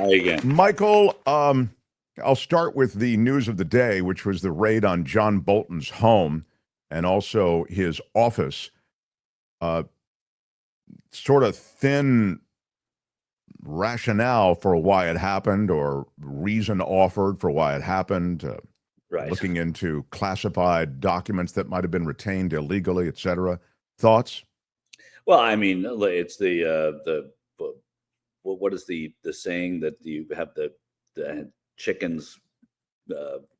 Hi again. Michael, I'll start with the news of the day, which was the raid on John Bolton's home and also his office. Uh, Sort of thin rationale for why it happened or reason offered for why it happened, Right. looking into classified documents that might have been retained illegally, etc. Thoughts? Well, I mean, it's what is the saying that you have the chickens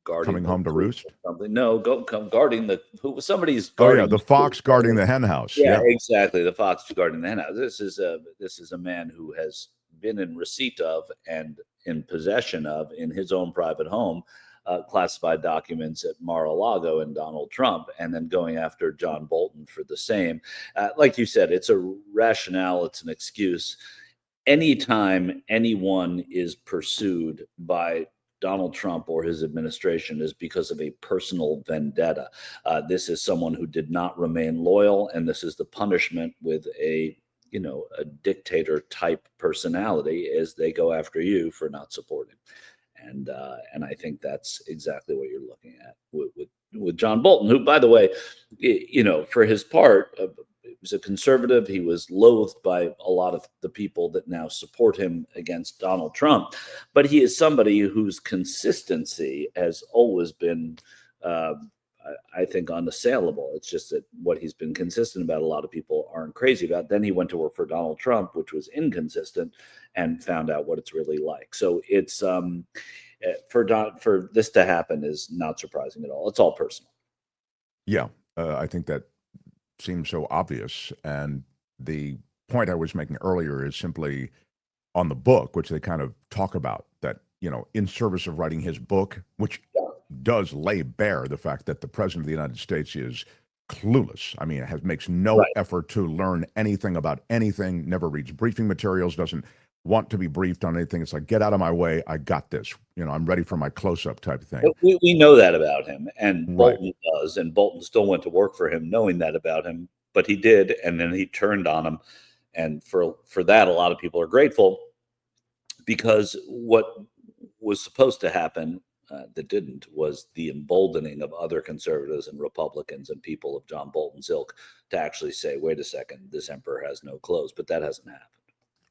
guarding Coming the home to coop roost? or something? No, go come guarding the who somebody's Oh, yeah, guarding the the coop, fox right? guarding the hen house. Yeah, Yeah. exactly. The fox guarding the hen house. This is a man who has been in receipt of and in possession of in his own private home classified documents at Mar-a-Lago and Donald Trump, and then going after John Bolton for the same. Like you said, it's a rationale. It's an excuse. Anytime anyone is pursued by Donald Trump or his administration is because of a personal vendetta. This is someone who did not remain loyal, and this is the punishment with a dictator type personality as they go after you for not supporting. And I think that's exactly what you're looking at with John Bolton, who, by the way, for his part, he was a conservative. He was loathed by a lot of the people that now support him against Donald Trump, but he is somebody whose consistency has always been. Uh, I think unassailable. It's just that what he's been consistent about, a lot of people aren't crazy about. Then he went to work for Donald Trump, which was inconsistent, and found out what it's really like. So it's for this to happen is not surprising at all. It's all personal. Yeah, I think that seems so obvious. And the point I was making earlier is simply on the book, which they kind of talk about that, in service of writing his book, which does lay bare the fact that the president of the United States is clueless. I mean, makes no Right. effort to learn anything about anything, never reads briefing materials, doesn't want to be briefed on anything. It's like, get out of my way. I got this. I'm ready for my close up type of thing. We know that about him, and Right. Bolton does, and Bolton still went to work for him, knowing that about him. But he did, and then he turned on him, and for that, a lot of people are grateful because what was supposed to happen that didn't was the emboldening of other conservatives and Republicans and people of John Bolton's ilk to actually say, "Wait a second, this emperor has no clothes." But that hasn't happened.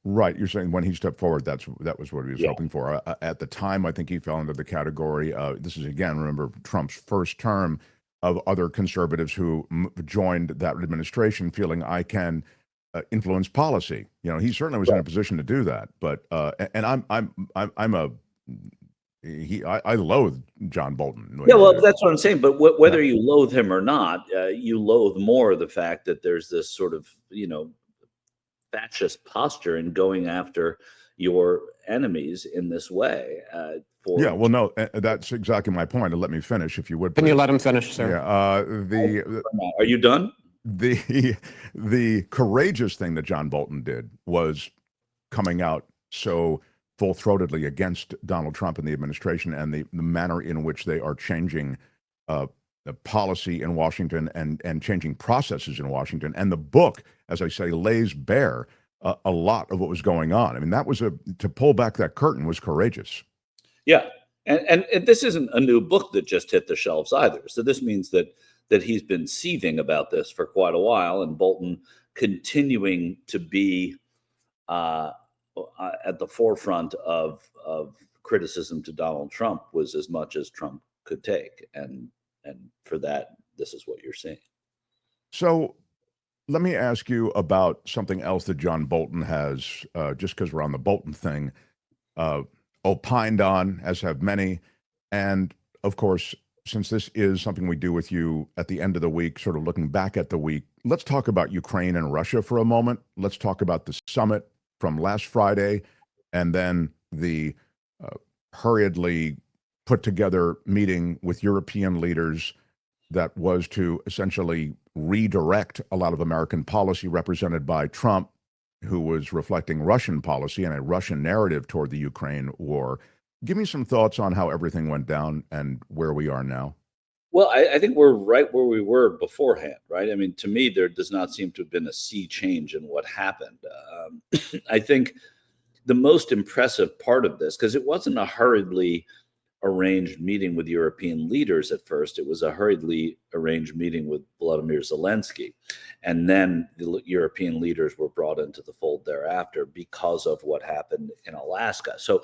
Right. You're saying when he stepped forward, that was what he was Yeah, hoping for. At the time, I think he fell into the category. This is again, remember Trump's first term of other conservatives who joined that administration, feeling I can influence policy. He certainly was in a right. position to do that. But and I'm a I loathe John Bolton. Yeah, well, that's what I'm saying. But Yeah. whether you loathe him or not, you loathe more the fact that there's this sort of fascist posture in going after your enemies in this way. Yeah, For well, no, that's exactly my point. And let me finish, if you would, Can you please. let him finish, sir? Yeah, Are you done? the the courageous thing that John Bolton did was coming out so full-throatedly against Donald Trump and the administration and the manner in which they are changing the policy in Washington and changing processes in Washington. And the book, as I say, lays bare a lot of what was going on. I mean, that was to pull back that curtain was courageous. Yeah, and this isn't a new book that just hit the shelves either. So this means that he's been seething about this for quite a while, and Bolton continuing to be uh, at the forefront of criticism to Donald Trump was as much as Trump could take, and for that, this is what you're seeing. So let me ask you about something else that John Bolton has, just because we're on the Bolton thing, uh, opined on, as have many. And of course, since this is something we do with you at the end of the week, sort of looking back at the week, let's talk about Ukraine and Russia for a moment. Let's talk about the summit from last Friday and then the uh, hurriedly put together meeting with European leaders that was to essentially redirect a lot of American policy represented by Trump, who was reflecting Russian policy and a Russian narrative toward the Ukraine war. Give me some thoughts on how everything went down and where we are now. Well, I think we're right where we were beforehand, right? I mean, to me, there does not seem to have been a sea change in what happened. I think the most impressive part of this, because it wasn't a hurriedly arranged meeting with European leaders at first. It was a hurriedly arranged meeting with Vladimir Zelensky. And then the European leaders were brought into the fold thereafter because of what happened in Alaska. So,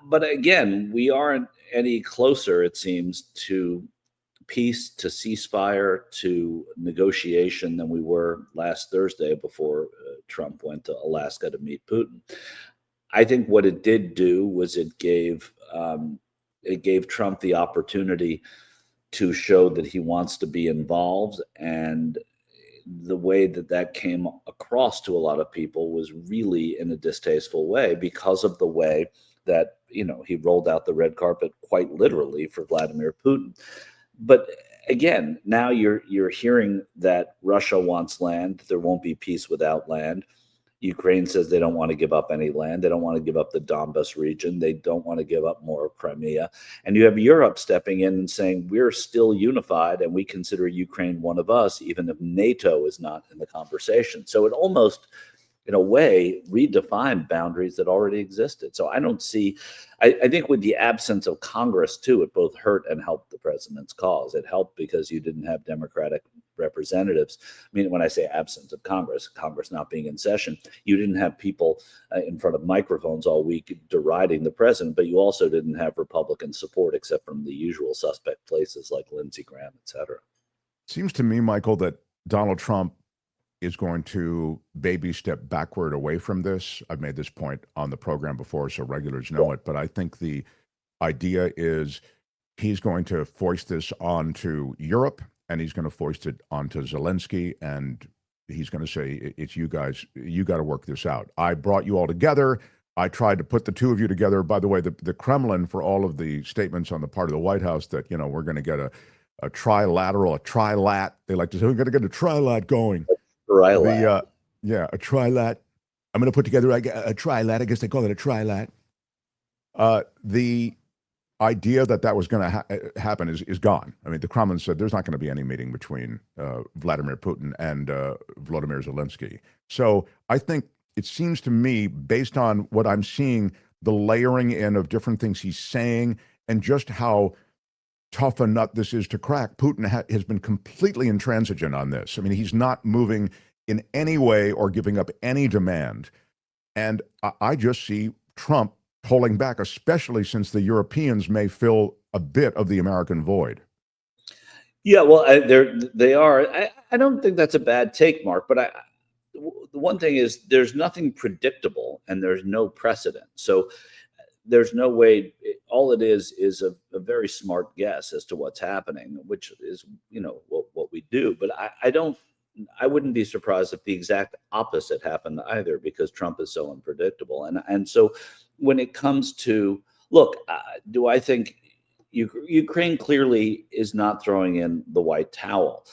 but again, we aren't any closer, it seems, to peace, to ceasefire, to negotiation than we were last Thursday before Trump went to Alaska to meet Putin. I think what it did do was it gave Trump the opportunity to show that he wants to be involved. And the way that that came across to a lot of people was really in a distasteful way because of the way that, he rolled out the red carpet quite literally for Vladimir Putin. But again, now you're hearing that Russia wants land. There won't be peace without land. Ukraine says they don't want to give up any land. They don't want to give up the Donbas region. They don't want to give up more of Crimea. And you have Europe stepping in and saying, we're still unified and we consider Ukraine one of us, even if NATO is not in the conversation. So it almost, in a way, redefined boundaries that already existed. So I don't see, I think with the absence of Congress too, it both hurt and helped the president's cause. It helped because you didn't have Democratic representatives. I mean, when I say absence of Congress not being in session, you didn't have people in front of microphones all week deriding the president, but you also didn't have Republican support except from the usual suspect places like Lindsey Graham, et cetera. Seems to me, Michael, that Donald Trump is going to baby step backward away from this. I've made this point on the program before, so regulars know it, but I think the idea is he's going to foist this onto Europe, and he's going to foist it onto Zelensky, and he's going to say, it's you guys, you got to work this out. I brought you all together. I tried to put the two of you together. By the way, the Kremlin, for all of the statements on the part of the White House that, we're going to get a trilateral, a trilat. They like to say, we're going to get a trilat going. Trilat. A trilat. I'm going to put together a trilat. I guess they call it a trilat. The idea that was going to happen is gone. I mean, the Kremlin said there's not going to be any meeting between Vladimir Putin and Volodymyr Zelensky. So I think it seems to me, based on what I'm seeing, the layering in of different things he's saying and just how tough a nut this is to crack, Putin has been completely intransigent on this. I mean, he's not moving in any way or giving up any demand. And I just see Trump pulling back, especially since the Europeans may fill a bit of the American void. Yeah, well, they are. I don't think that's a bad take, Mark. But the one thing is, there's nothing predictable, and there's no precedent. So there's no way. All it is a very smart guess as to what's happening, which is what we do. But I wouldn't be surprised if the exact opposite happened either, because Trump is so unpredictable. And so when it comes to, look, do I think Ukraine clearly is not throwing in the white towel?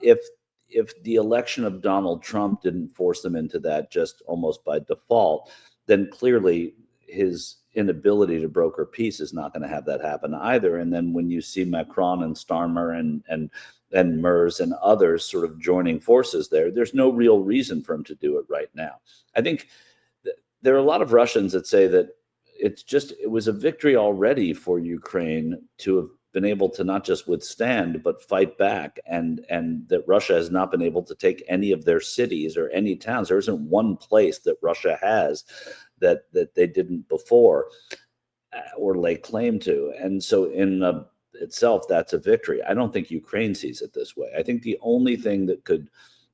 If the election of Donald Trump didn't force them into that just almost by default, then clearly his inability to broker peace is not going to have that happen either. And then when you see Macron and Starmer and Merz and others sort of joining forces there's no real reason for him to do it right now. I think there are a lot of Russians that say that it was a victory already for Ukraine to have been able to not just withstand, but fight back, and that Russia has not been able to take any of their cities or any towns. There isn't one place that Russia has that they didn't before or lay claim to. And so in itself, that's a victory. I don't think Ukraine sees it this way. I think the only thing that could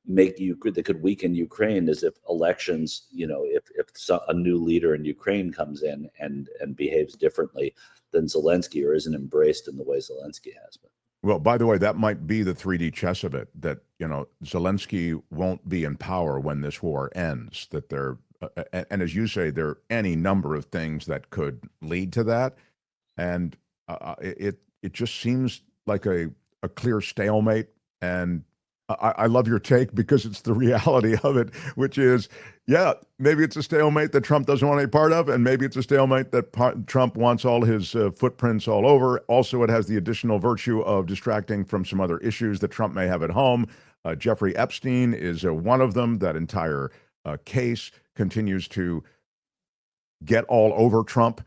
weaken Ukraine is if elections, if a new leader in Ukraine comes in and behaves differently than Zelensky or isn't embraced in the way Zelensky has been. Well, by the way, that might be the 3D chess of it, that, Zelensky won't be in power when this war ends, that and as you say, there are any number of things that could lead to that. And it just seems like a clear stalemate. And I love your take, because it's the reality of it, which is, yeah, maybe it's a stalemate that Trump doesn't want any part of, and maybe it's a stalemate that Trump wants all his footprints all over. Also, it has the additional virtue of distracting from some other issues that Trump may have at home. Jeffrey Epstein is one of them. That entire case continues to get all over Trump.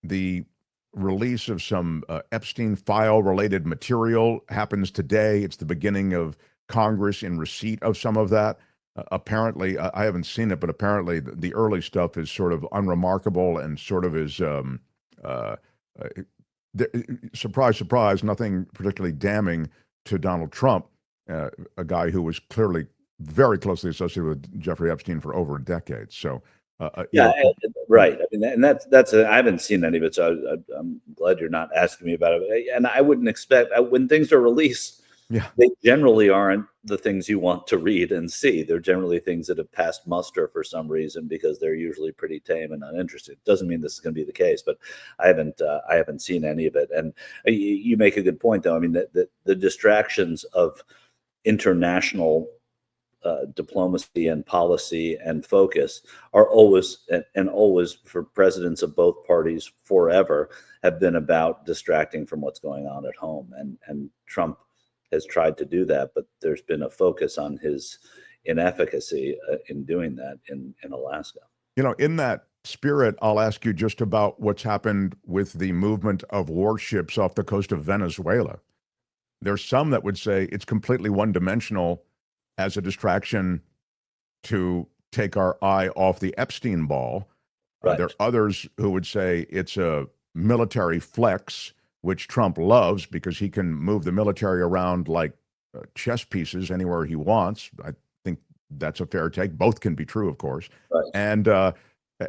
The release of some Epstein file related material happens today. It's the beginning of Congress in receipt of some of that. Apparently, I haven't seen it, but apparently the early stuff is sort of unremarkable and sort of is, uh, surprise, surprise, nothing particularly damning to Donald Trump, a guy who was clearly very closely associated with Jeffrey Epstein for over a decade. So, Yeah, right. I mean, and that's I haven't seen any of it, so I'm glad you're not asking me about it. And I wouldn't expect when things are released, yeah, they generally aren't the things you want to read and see. They're generally things that have passed muster for some reason because they're usually pretty tame and uninterested. Doesn't mean this is going to be the case, but I haven't seen any of it. And you make a good point, though. I mean, the distractions of international diplomacy and policy and focus are always and always for presidents of both parties forever have been about distracting from what's going on at home. And Trump has tried to do that, but there's been a focus on his inefficacy in doing that in Alaska. You know, in that spirit, I'll ask you just about what's happened with the movement of warships off the coast of Venezuela. There's some that would say it's completely one-dimensional as a distraction to take our eye off the Epstein ball. Right. There are others who would say it's a military flex, which Trump loves because he can move the military around like chess pieces anywhere he wants. I think that's a fair take. Both can be true, of course. Right.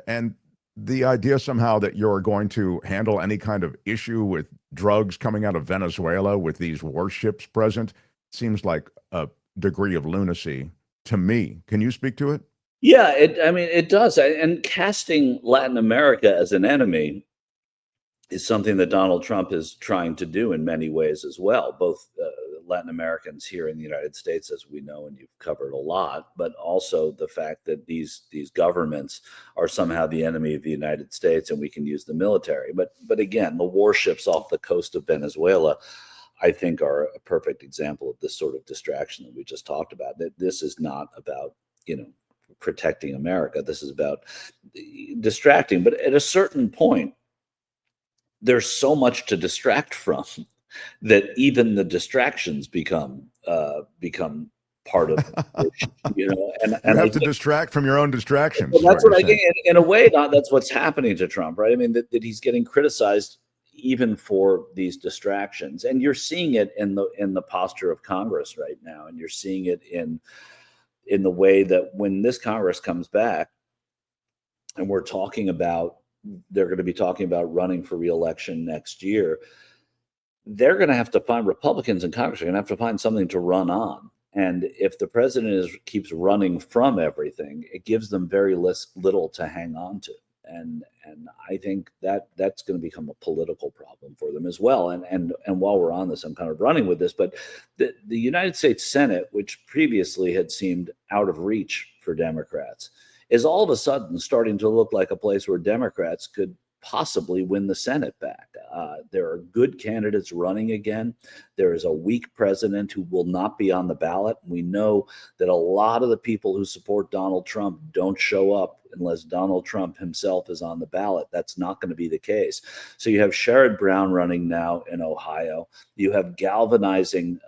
And the idea somehow that you're going to handle any kind of issue with drugs coming out of Venezuela with these warships present seems like a degree of lunacy to me. Can you speak to it? Yeah, I mean, it does. And casting Latin America as an enemy is something that Donald Trump is trying to do in many ways as well. Both Latin Americans here in the United States, as we know, and you've covered a lot, but also the fact that these governments are somehow the enemy of the United States, and we can use the military. But again, the warships off the coast of Venezuela, I think, are a perfect example of this sort of distraction that we just talked about. That this is not about protecting America. This is about distracting. But at a certain point, there's so much to distract from that even the distractions become part of and you have I to distract from your own distractions. well, that's what I think in a way. That's what's happening to Trump, right? I mean, that he's getting criticized even for these distractions, and you're seeing it in the posture of Congress right now, and you're seeing it in the way that when this Congress comes back, and they're going to be talking about running for re-election next year, they're going to have to find Republicans in Congress are going to have to find something to run on. And if the president keeps running from everything, it gives them very little to hang on to. And I think that's going to become a political problem for them as well. And while we're on this, I'm kind of running with this, but the United States Senate, which previously had seemed out of reach for Democrats, is all of a sudden starting to look like a place where Democrats could possibly win the Senate back. There are good candidates running again. There is a weak president who will not be on the ballot. We know that a lot of the people who support Donald Trump don't show up unless Donald Trump himself is on the ballot. That's not going to be the case. So you have Sherrod Brown running now in Ohio. You have galvanizing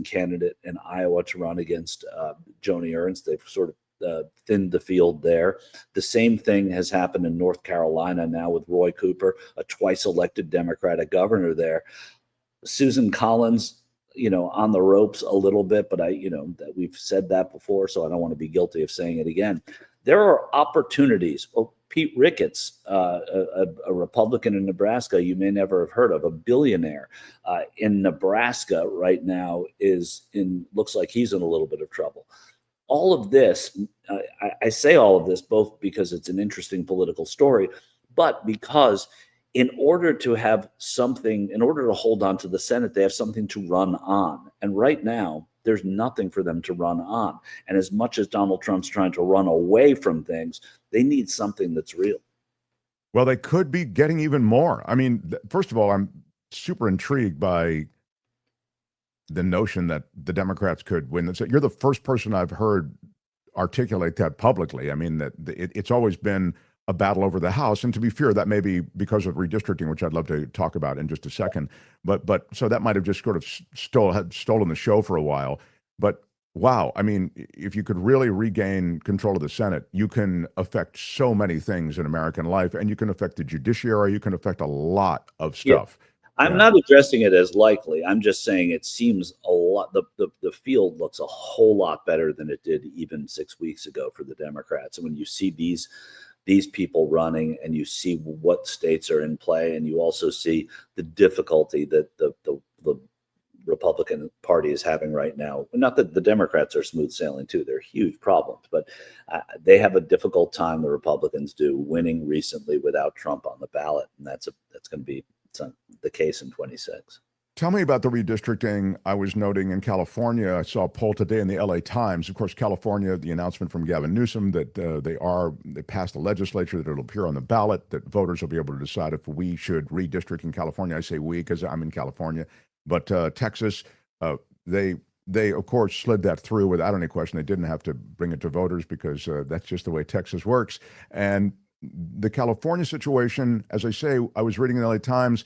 candidate in Iowa to run against Joni Ernst. They've sort of thinned the field there. The same thing has happened in North Carolina now with Roy Cooper, a twice elected Democratic governor there. Susan Collins, on the ropes a little bit, but that we've said that before, so I don't want to be guilty of saying it again. There are opportunities. Well, Pete Ricketts, a Republican in Nebraska you may never have heard of, a billionaire in Nebraska right now looks like he's in a little bit of trouble. All of this, I say all of this both because it's an interesting political story, but because in order to hold on to the Senate, they have something to run on. And right now, there's nothing for them to run on. And as much as Donald Trump's trying to run away from things, they need something that's real. Well, they could be getting even more. I mean, first of all, I'm super intrigued by the notion that the Democrats could win. You're the first person I've heard articulate that publicly. I mean, it's always been a battle over the House, and to be fair, that may be because of redistricting, which I'd love to talk about in just a second. But so that might have just sort of stolen the show for a while. But wow, I mean, if you could really regain control of the Senate, you can affect so many things in American life, and you can affect the judiciary. You can affect a lot of stuff. I'm not addressing it as likely. I'm just saying it seems a lot. The field looks a whole lot better than it did even 6 weeks ago for the Democrats. And when you see these people running, and you see what states are in play, and you also see the difficulty that the Republican Party is having right now. Not that the Democrats are smooth sailing too; they're huge problems, but they have a difficult time. The Republicans do, winning recently without Trump on the ballot, and that's going to be the case in 26. Tell me about the redistricting. I was noting in California, I saw a poll today in the LA Times. Of course, California, the announcement from Gavin Newsom that they passed the legislature, that it'll appear on the ballot, that voters will be able to decide if we should redistrict in California. I say we because I'm in California. But Texas, they of course slid that through without any question. They didn't have to bring it to voters because that's just the way Texas works. And the California situation, as I say, I was reading in the LA Times,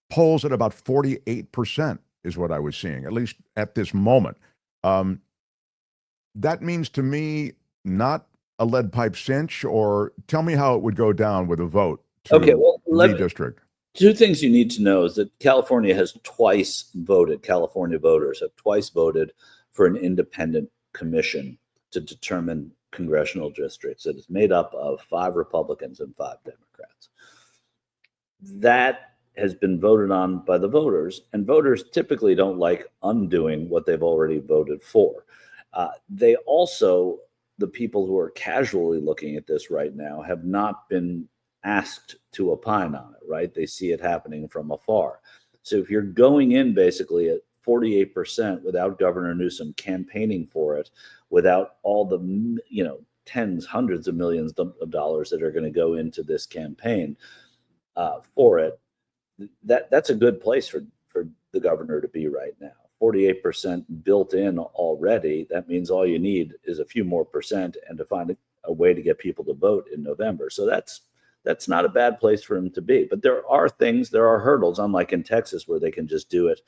polls at about 48% is what I was seeing, at least at this moment. That means to me not a lead pipe cinch, or tell me how it would go down with a vote to redistrict. Two things you need to know is that California has twice voted, California voters have twice voted for an independent commission to determine congressional districts. It is made up of 5 Republicans and 5 Democrats. That has been voted on by the voters, and voters typically don't like undoing what they've already voted for. They also, the people who are casually looking at this right now, have not been asked to opine on it, right? They see it happening from afar. So if you're going in basically at 48% without Governor Newsom campaigning for it, without all the tens, hundreds of millions of dollars that are going to go into this campaign for it, that's a good place for the governor to be right now. 48% built in already. That means all you need is a few more percent, and to find a way to get people to vote in November. So that's not a bad place for him to be. But there are hurdles, unlike in Texas, where they can just do it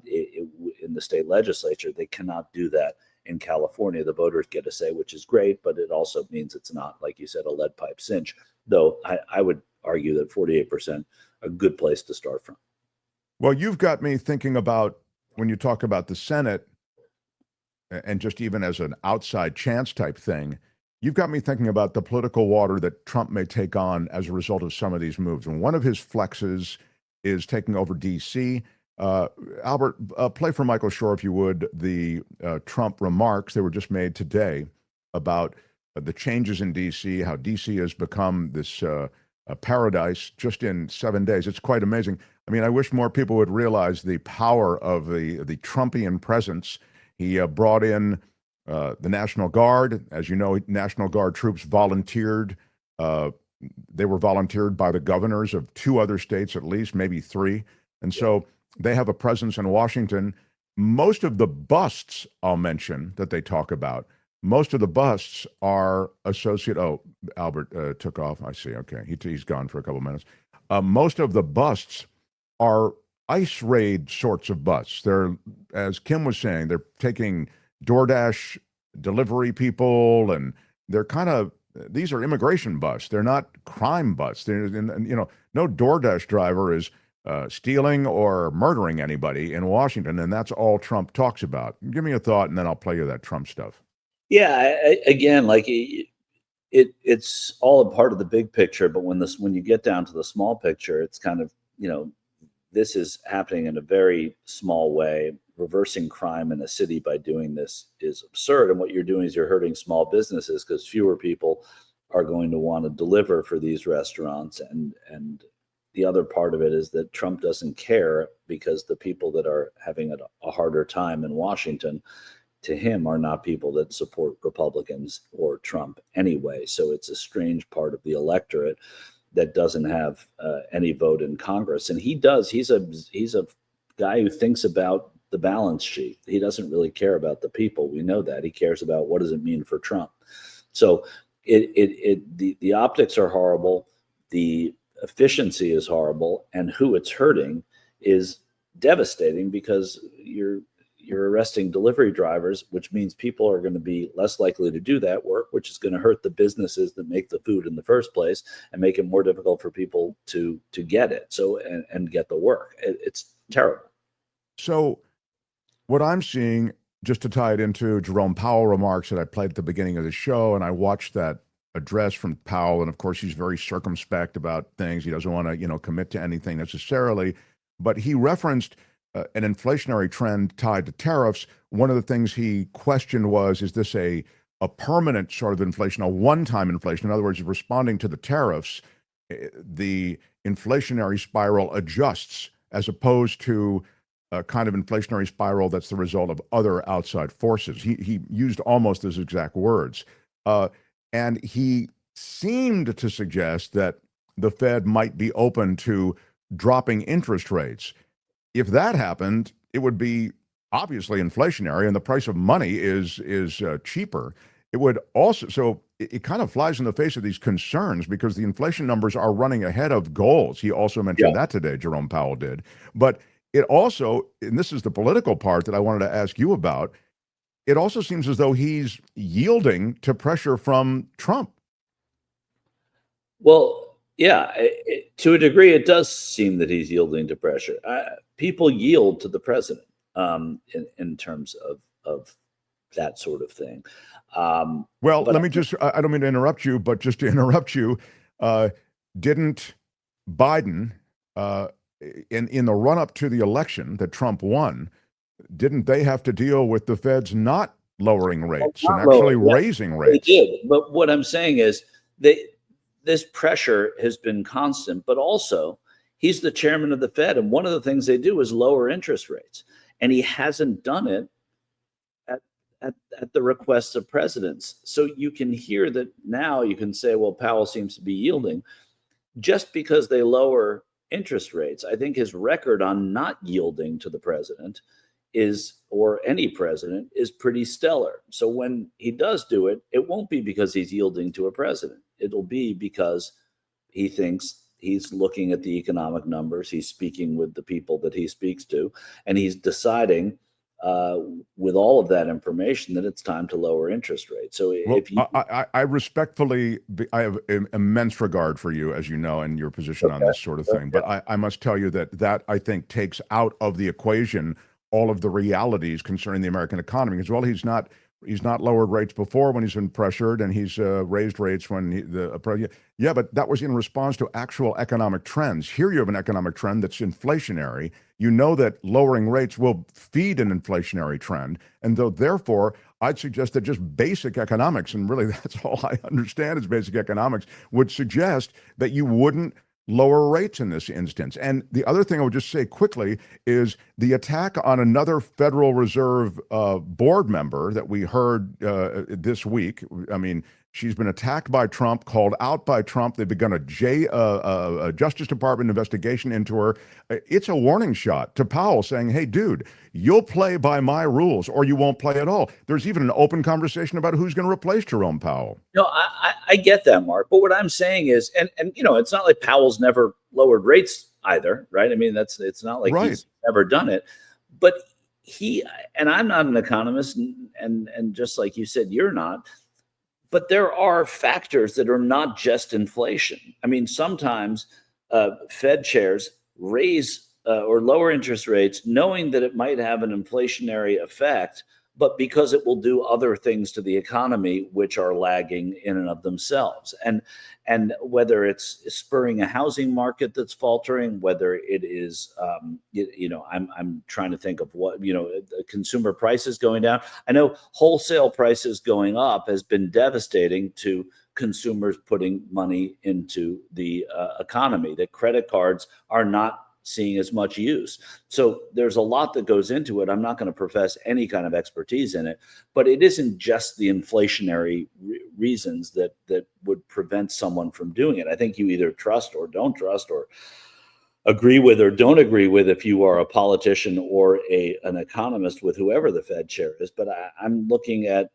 in the state legislature. They cannot do that in California. The voters get a say, which is great, but it also means it's not, like you said, a lead pipe cinch. Though I would argue that 48% a good place to start from. Well, you've got me thinking about, when you talk about the Senate, and just even as an outside chance type thing, you've got me thinking about the political water that Trump may take on as a result of some of these moves. And one of his flexes is taking over D.C. Albert, play for Michael Shore, if you would, the Trump remarks. They were just made today about the changes in D.C., how D.C. has become this paradise just in 7 days. It's quite amazing. I mean, I wish more people would realize the power of the Trumpian presence. He brought in the National Guard. As you know, National Guard troops volunteered. They were volunteered by the governors of 2 other states, at least, maybe 3. And so they have a presence in Washington. Most of the busts, I'll mention, that they talk about, most of the busts are associated. Oh, Albert took off. I see. Okay. He's gone for a couple minutes. Most of the busts are ice raid sorts of busts. They're, as Kim was saying, they're taking DoorDash delivery people, and they're these are immigration busts. They're not crime busts. No DoorDash driver is stealing or murdering anybody in Washington, and that's all Trump talks about. Give me a thought, and then I'll play you that Trump stuff. Yeah, again, like it's all a part of the big picture, but when you get down to the small picture, it's kind of, this is happening in a very small way. Reversing crime in a city by doing this is absurd. And what you're doing is you're hurting small businesses, because fewer people are going to want to deliver for these restaurants. And the other part of it is that Trump doesn't care, because the people that are having a harder time in Washington, to him, are not people that support Republicans or Trump anyway. So it's a strange part of the electorate that doesn't have any vote in Congress. And he does. He's a guy who thinks about the balance sheet. He doesn't really care about the people. We know that. He cares about what does it mean for Trump. So the optics are horrible. The efficiency is horrible, and who it's hurting is devastating, because you're arresting delivery drivers, which means people are going to be less likely to do that work, which is going to hurt the businesses that make the food in the first place and make it more difficult for people to get it. So and get the work. It's terrible. So what I'm seeing, just to tie it into Jerome Powell remarks that I played at the beginning of the show, and I watched that address from Powell, and of course he's very circumspect about things. He doesn't want to, commit to anything necessarily, but he referenced an inflationary trend tied to tariffs. One of the things he questioned was, is this a permanent sort of inflation, a one-time inflation? In other words, responding to the tariffs, the inflationary spiral adjusts as opposed to a kind of inflationary spiral that's the result of other outside forces. He used almost those exact words. And he seemed to suggest that the Fed might be open to dropping interest rates. If that happened, it would be obviously inflationary, and the price of money is cheaper. It would also, so it kind of flies in the face of these concerns, because the inflation numbers are running ahead of goals. He also mentioned that today, Jerome Powell did. But it also, and this is the political part that I wanted to ask you about, it also seems as though he's yielding to pressure from Trump. Well, yeah, to a degree, it does seem that he's yielding to pressure. People yield to the president in terms of that sort of thing. Well, let me just, I don't mean to interrupt you, but just to interrupt you, didn't Biden, in the run-up to the election that Trump won, didn't they have to deal with the Feds not lowering rates and actually raising rates? They did. But what I'm saying is this pressure has been constant, but also he's the chairman of the Fed, and one of the things they do is lower interest rates. And he hasn't done it at the request of presidents. So you can hear that now. You can say, well, Powell seems to be yielding just because they lower interest rates. I think his record on not yielding to the president or any president is pretty stellar. So when he does do it, it won't be because he's yielding to a president. It'll be because he thinks he's looking at the economic numbers, he's speaking with the people that he speaks to, and he's deciding with all of that information that it's time to lower interest rates. So I respectfully, I have immense regard for you, as you know, and your position on this sort of thing. But I must tell you that I think takes out of the equation all of the realities concerning the American economy. As well, he's not lowered rates before when he's been pressured, and he's raised rates when but that was in response to actual economic trends. Here you have an economic trend that's inflationary. You know that lowering rates will feed an inflationary trend, and therefore I'd suggest that just basic economics, and really that's all I understand is basic economics, would suggest that you wouldn't lower rates in this instance. And the other thing I would just say quickly is the attack on another Federal Reserve board member that we heard this week. I mean, she's been attacked by Trump, called out by Trump. They've begun a Justice Department investigation into her. It's a warning shot to Powell saying, hey, dude, you'll play by my rules or you won't play at all. There's even an open conversation about who's going to replace Jerome Powell. No, I get that, Mark. But what I'm saying is, and it's not like Powell's never lowered rates either, right? I mean, it's not like he's never done it. But and I'm not an economist, and just like you said, you're not. But there are factors that are not just inflation. I mean, sometimes Fed chairs raise or lower interest rates knowing that it might have an inflationary effect, but because it will do other things to the economy which are lagging in and of themselves. And whether it's spurring a housing market that's faltering, whether it is, I'm trying to think of what, consumer prices going down. I know wholesale prices going up has been devastating to consumers putting money into the economy, that credit cards are not seeing as much use. So there's a lot that goes into it. I'm not going to profess any kind of expertise in it, but it isn't just the inflationary reasons that would prevent someone from doing it. I think you either trust or don't trust, or agree with or don't agree with if you are a politician or an economist with whoever the Fed chair is. But I'm looking at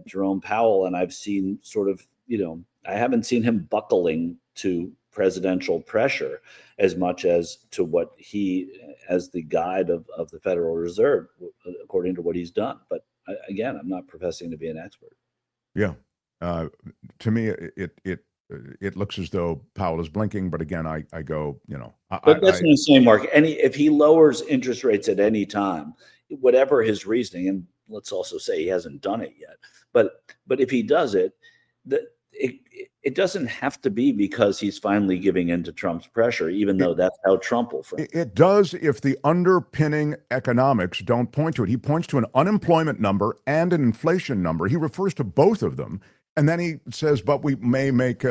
Jerome Powell, and I've seen sort of, I haven't seen him buckling to presidential pressure as much as to what he, as the guide of the Federal Reserve, according to what he's done. But again, I'm not professing to be an expert. Yeah. To me, it looks as though Powell is blinking, but again, I go, But that's what I'm saying, Mark. If he lowers interest rates at any time, whatever his reasoning, and let's also say he hasn't done it yet, but if he does it, it doesn't have to be because he's finally giving in to Trump's pressure, even though that's how Trump will frame it. It does if the underpinning economics don't point to it. He points to an unemployment number and an inflation number. He refers to both of them. And then he says, but we may make,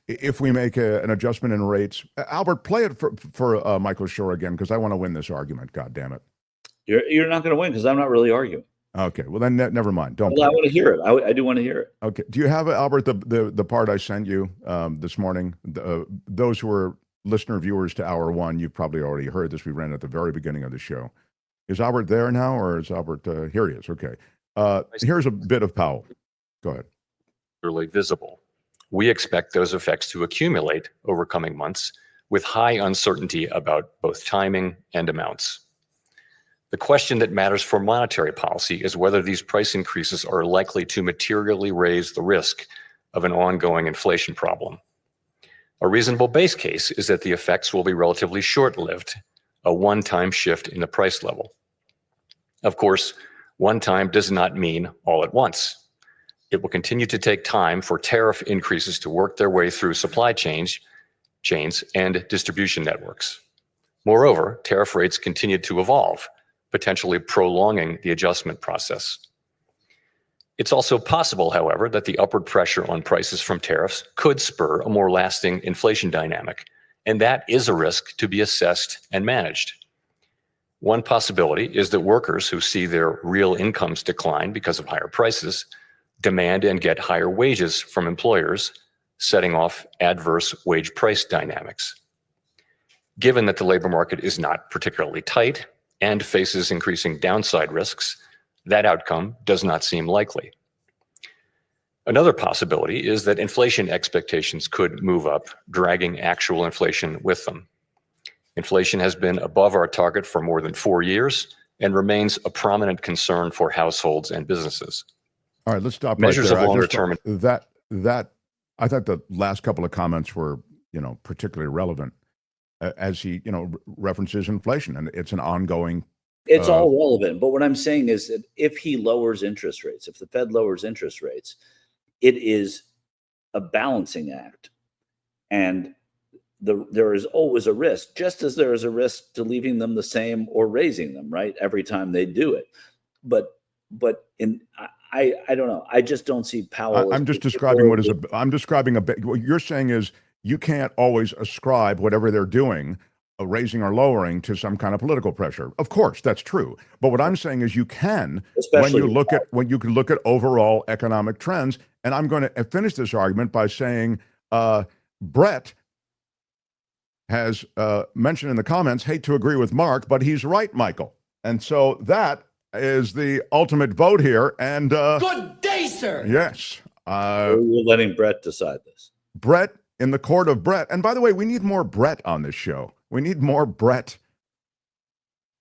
if we make an adjustment in rates. Albert, play it for Michael Shore again, because I want to win this argument, God damn it. You're not going to win because I'm not really arguing. Okay, well then never mind. Don't. Well, I want to hear it. I do want to hear it. Okay. Do you have, Albert, the part I sent you this morning? Those who are listener viewers to Hour One, you've probably already heard this. We ran at the very beginning of the show. Is Albert there now, or is Albert here? He is. Okay. Here's a bit of Powell. Go ahead. Really visible. We expect those effects to accumulate over coming months with high uncertainty about both timing and amounts. The question that matters for monetary policy is whether these price increases are likely to materially raise the risk of an ongoing inflation problem. A reasonable base case is that the effects will be relatively short-lived, a one-time shift in the price level. Of course, one time does not mean all at once. It will continue to take time for tariff increases to work their way through supply chains and distribution networks. Moreover, tariff rates continue to evolve, potentially prolonging the adjustment process. It's also possible, however, that the upward pressure on prices from tariffs could spur a more lasting inflation dynamic, and that is a risk to be assessed and managed. One possibility is that workers who see their real incomes decline because of higher prices demand and get higher wages from employers, setting off adverse wage price dynamics. Given that the labor market is not particularly tight and faces increasing downside risks, that outcome does not seem likely. Another possibility is that inflation expectations could move up, dragging actual inflation with them. Inflation has been above our target for more than 4 years and remains a prominent concern for households and businesses. All right, let's stop Measures right there. of longer term. I thought the last couple of comments were, particularly relevant as he, references inflation, and it's an ongoing. It's all relevant, but what I'm saying is that if he lowers interest rates, if the Fed lowers interest rates, it is a balancing act, and there is always a risk, just as there is a risk to leaving them the same or raising them, right, every time they do it. But I don't know. I just don't see Powell. I'm just describing I'm describing what you're saying is you can't always ascribe whatever they're doing, raising or lowering, to some kind of political pressure. Of course, that's true. But what I'm saying is you can, when you can look at overall economic trends. And I'm going to finish this argument by saying Brett has mentioned in the comments, hate to agree with Mark, but he's right, Michael. And so that is the ultimate vote here. And good day, sir. Yes. We're letting Brett decide this. Brett in the court of Brett. And by the way, we need more Brett on this show. We need more Brett.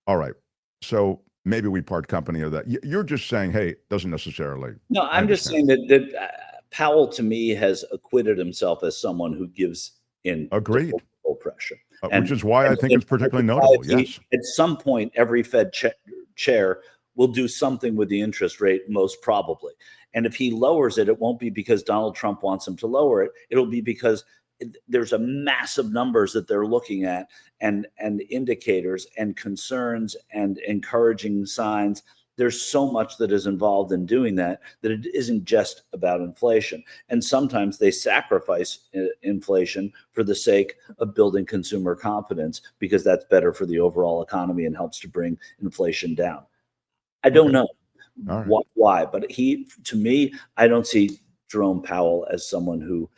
All right. So maybe we part company of that. You're just saying, hey, it doesn't necessarily. No, I'm just saying that Powell, to me, has acquitted himself as someone who gives in agreed to pressure. Which is why I think it's particularly notable. Yes. At some point, every Fed chair will do something with the interest rate, most probably. And if he lowers it, it won't be because Donald Trump wants him to lower it. It'll be because there's a massive numbers that they're looking at, and indicators and concerns and encouraging signs. There's so much that is involved in doing that it isn't just about inflation. And sometimes they sacrifice inflation for the sake of building consumer confidence, because that's better for the overall economy and helps to bring inflation down. I don't know why, but to me, I don't see Jerome Powell as someone who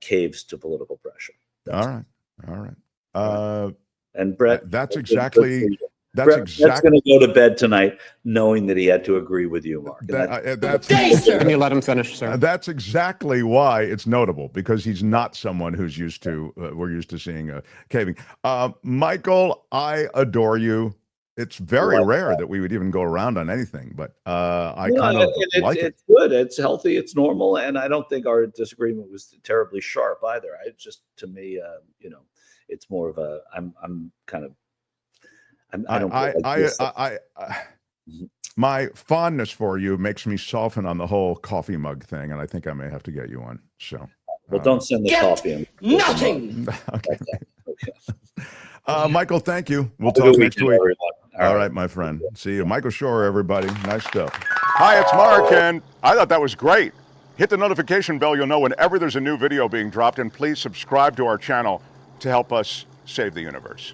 caves to political pressure. All right. And Brett, That's good for exactly. you. That's Brett's exactly. going to go to bed tonight knowing that he had to agree with you, Mark. And Can you let him finish, sir? That's exactly why it's notable, because he's not someone who's used to. We're used to seeing caving. Michael, I adore you. It's very rare that we would even go around on anything, but I kind of like it. It's good. It's healthy. It's normal, and I don't think our disagreement was terribly sharp either. I just, to me, it's more of a. I'm kind of. I don't. My fondness for you makes me soften on the whole coffee mug thing, and I think I may have to get you one. So, well, don't send the coffee in. Nothing. Okay. Okay. Michael, thank you. We'll Have a talk good next weekend, week. everyone. All right, my friend. See you. Michael Shore, everybody. Nice stuff. Hi, it's Mark, and I thought that was great. Hit the notification bell. You'll know whenever there's a new video being dropped, and please subscribe to our channel to help us save the universe.